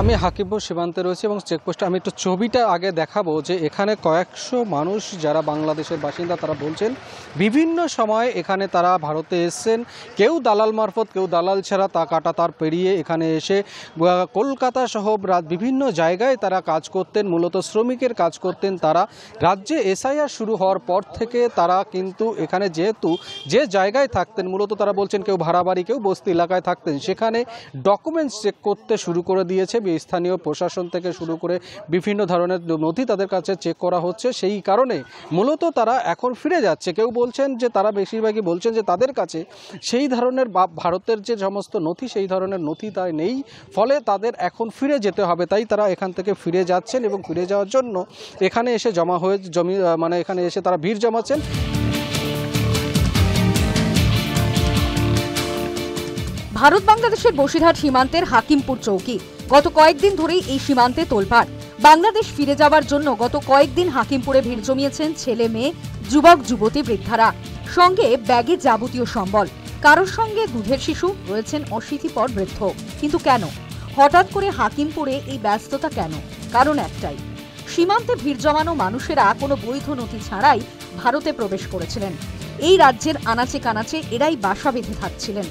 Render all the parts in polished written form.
আমি হাকিমপুর সীমান্তে রয়েছি এবং চেকপোস্টে আমি একটু ছবিটা আগে দেখাবো যে এখানে কয়েকশো মানুষ যারা বাংলাদেশের বাসিন্দা তারা বলছেন বিভিন্ন সময় এখানে তারা ভারতে এসেছেন, কেউ দালাল মারফত, কেউ দালাল ছাড়া তা কাটা তার পেরিয়ে এখানে এসে কলকাতা সহ বিভিন্ন জায়গায় তারা কাজ করতেন, মূলত শ্রমিকের কাজ করতেন। তারা রাজ্যে এসআইআর শুরু হওয়ার পর থেকে তারা কিন্তু এখানে যেহেতু যে জায়গায় থাকতেন, মূলত তারা বলছেন কেউ ভাড়া বাড়ি, কেউ বস্তি এলাকায় থাকতেন, সেখানে ডকুমেন্টস চেক করতে শুরু করে দিয়েছে স্থানীয় প্রশাসন থেকে শুরু করে বিভিন্ন ধরনের নথি তাদের কাছে চেক করা হচ্ছে। সেই কারণে মূলত তারা এখন ফিরে যাচ্ছে। কেউ বলছেন যে তারা বেশিরভাগই বলছেন যে তাদের কাছে সেই ধরনের ভারতের যে সমস্ত নথি সেই ধরনের নথি তাই নেই, ফলে তাদের এখন ফিরে যেতে হবে। তাই তারা এখান থেকে ফিরে যাচ্ছেন এবং ফিরে যাওয়ার জন্য এখানে এসে এখানে এসে তারা ভিড় জমাচ্ছেন। ভারত বাংলাদেশের বসিরহাট সীমান্তের হাকিমপুর চৌকি গত কয়েকদিন ধরেই এই সীমান্তে তোলপাড়। বাংলাদেশ ফিরে যাওয়ার জন্য গত কয়েকদিন হাকিমপুরে ভিড় জমিয়েছেন ছেলে মেয়ে, যুবক যুবতী, বৃদ্ধারা, সঙ্গে ব্যাগে যাবতীয় সম্বল। কারোর সঙ্গে দুধের শিশু, রয়েছেন অশীতিপর বৃদ্ধ। কিন্তু কেন হঠাৎ করে হাকিমপুরে এই ব্যস্ততা কেন? কারণ একটাই, সীমান্তে ভিড় জমানো মানুষেরা কোনো বৈধ নথি ছাড়াই ভারতে প্রবেশ করেছিলেন। এই রাজ্যের আনাচে কানাচে এরাই বাসা বেঁধে থাকছিলেন।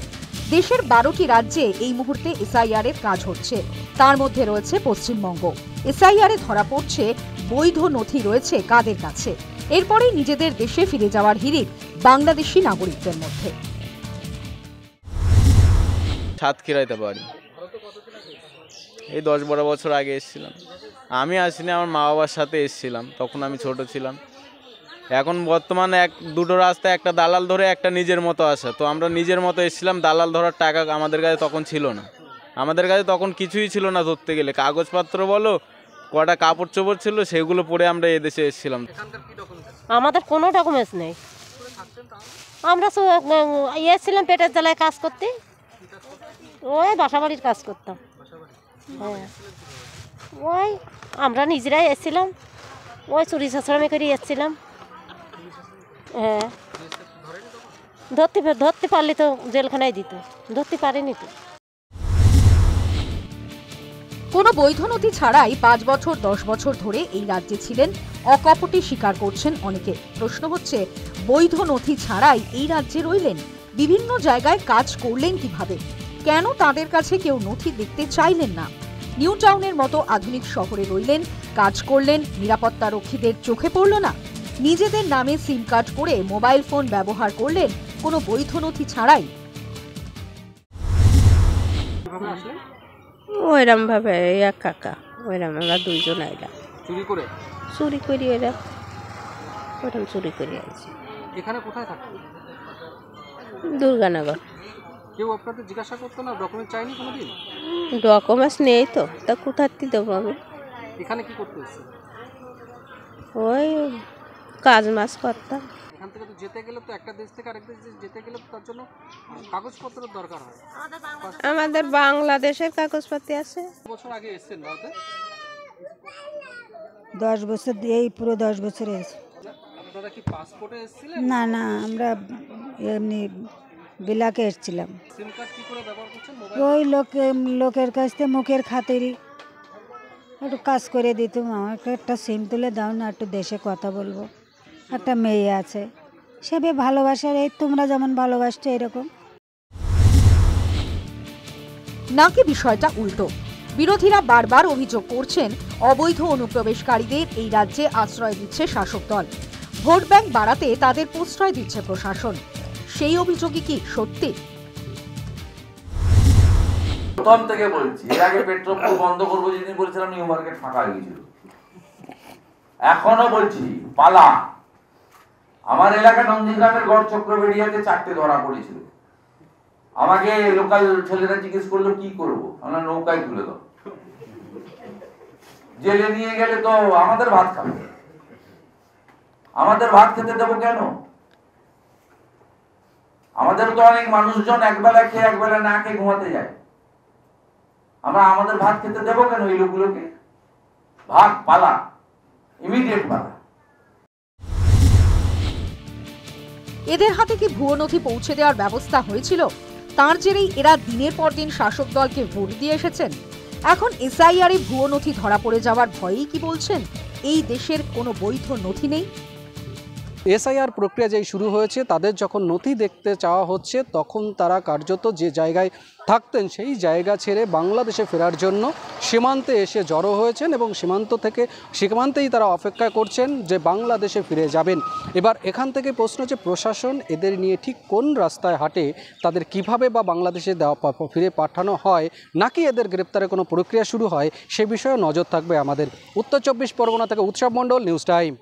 দেশের 12টি রাজ্যে এই মুহূর্তে এসআইআর এর কাজ হচ্ছে, তার মধ্যে রয়েছে পশ্চিমবঙ্গ। এসআইআর এ ধরা পড়ছে বৈধ নথি রয়েছে কাদের কাছে। এরপরেই নিজেদের দেশে ফিরে যাওয়ার হিড়িক বাংলাদেশি নাগরিকদের মধ্যে। সাতক্ষীরাইতে পারি, এই 10-12 বছর আগে এসেছিলাম। আমি আসিনি, আমার মা বাবার সাথে এসেছিলাম, তখন আমি ছোট ছিলাম। এখন বর্তমানে দুটো রাস্তায়, একটা দালাল ধরে, একটা নিজের মতো আসা। তো আমরা নিজের মতো এসেছিলাম, দালাল ধরার টাকা আমাদের কাছে তখন ছিল না। আমাদের কাছে তখন কিছুই ছিল না ধরতে গেলে, কাগজপত্র বলো, কটা কাপড় চোপড় ছিল, সেগুলো পরে আমরা এদেশে এসেছিলাম। আমাদের কোনো ডকুমেন্টস নেই। আমরা এসেছিলাম পেটের জ্বালায় কাজ করতে, ওই বাসাবাড়ির কাজ করতাম। হ্যাঁ, ওই আমরা নিজেরাই এসেছিলাম, ওই চুরি চাচড়ামি করে এসেছিলাম। হ্যাঁ, ধরতে পারলে তো জেলখানায় দিত, ধরতে পারিনি তো। কোনো বৈধ নথি ছাড়াই 5 বছর 10 বছর ধরে এই রাজ্যে ছিলেন, অকপটে স্বীকার করছেন অনেকে। প্রশ্ন হচ্ছে, বৈধ নথি ছাড়াই এই রাজ্যে রইলেন, বিভিন্ন জায়গায় কাজ করলেন কিভাবে? কেন তাদের কাছে কেউ নথি দেখতে চাইলেন না? নিউ টাউনের মতো আধুনিক শহরে রইলেন, কাজ করলেন, নিরাপত্তা রক্ষীদের চোখে পড়ল না? নিজেদের নামে সিম কার্ড করে মোবাইল ফোন ব্যবহার করলেন কোনো বৈধ নথি ছাড়াই। ওইরকম ভাবে এক কাকা, ওইরকম আমরা দুইজন আইলাম চুরি করে এরা ওইরকম চুরি করে আইছি। এখানে কোথায় থাকতেন? দুর্গানগর। কেউ আপনাদের জিজ্ঞাসা করতো না, ডকুমেন্ট চাইনি কোনোদিন? ডকুমেন্টস নেই তো, তা কোথাতে দেবো আমি? এখানে কি করতে এসেছেন? ওই কাজ মাছ করতাম। এখান থেকে তো যেতে গেলে তো একটা দেশ থেকে আরেক দেশে যেতে গেলে তো তার জন্য কাগজপত্রের দরকার হয়। আমাদের বাংলাদেশের কাগজপাতি আছে। বছর আগে এসেছেন ভারতে? 10 বছর, এই পুরো 10 বছর এসেছি। আপনারা কি পাসপোর্টে এসেছিলেন? না না, আমরা এমনি বিলাকে এসেছিলাম। সিম কার্ড কি করে ব্যবহার করছেন? ওই লোকের কাছ থেকে মুখের খাতিরই একটু কাজ করে দিতাম। আমাকে একটা সিম তুলে দাও না, একটু দেশে কথা বলবো। একটা মেয়ে আছে, সেবে ভালোবাসার, এই তোমরা যেমন ভালোবাসছো এরকম। নাকি বিষয়টা উল্টো? বিরোধীরা বারবার অভিযোগ করছেন অবৈধ অনুপ্রবেশকারীদের এই রাজ্যে আশ্রয় দিচ্ছে শাসক দল, ভোট ব্যাংক বাড়াতে তাদের প্রশ্রয় দিচ্ছে প্রশাসন। সেই অভিযোগই কি সত্যি? প্রথম থেকে বলছি, এর আগে পেট্রোল বন্ধ করবো যেদিন বলেছিলাম, নিউ মার্কেট ফাঁকা হয়ে গেছিল। এখনো বলছি, পালা। আমার এলাকা নন্দীগ্রামের গড় চক্রবেড়িয়াতে 4টে ধরা পড়েছিল। আমাকে লোকাল ছেলেরা জিজ্ঞেস করলো কি করবো, আমরা নৌকায় তুলে দাও। জেলে নিয়ে গেলে তো আমাদের ভাত খাবে, আমাদের ভাত খেতে দেবো কেন? আমাদের তো অনেক মানুষজন একবেলা খেয়ে একবেলা না খেয়ে ঘুমাতে যায়। আমরা আমাদের ভাত খেতে দেবো কেন এই লোকগুলোকে? ভাত পালা, ইমিডিয়েট পালা। এদের হাতে কি ভুয়ো নথি পৌঁছে দেওয়ার ব্যবস্থা হয়েছিল? তার জেরেই এরা দিনের পর দিন শাসক দলকে ভোট দিয়ে এসেছেন। এখন এসআইআর এ ভুয়ো নথি ধরা পড়ে যাওয়ার ভয়েই কি বলছেন এই দেশের কোনো বৈধ নথি নেই? এসআইআর প্রক্রিয়া যেই শুরু হয়েছে, তাদের যখন নথি দেখতে চাওয়া হচ্ছে তখন তারা কার্যত যে জায়গায় থাকতেন সেই জায়গা ছেড়ে বাংলাদেশে ফেরার জন্য সীমান্তে এসে জড়ো হয়েছেন এবং সীমান্তেই তারা অপেক্ষা করছেন যে বাংলাদেশে ফিরে যাবেন। এবার এখান থেকে প্রশ্ন যে প্রশাসন এদের নিয়ে ঠিক কোন রাস্তায় হাঁটে, তাদের কিভাবে বা বাংলাদেশে ফিরে পাঠানো হয় নাকি এদের গ্রেপ্তারের কোনো প্রক্রিয়া শুরু হয়, সে বিষয়ে নজর থাকবে আমাদের। উত্তর 24 পরগনা থেকে উৎসব মণ্ডল, নিউজ টাইম।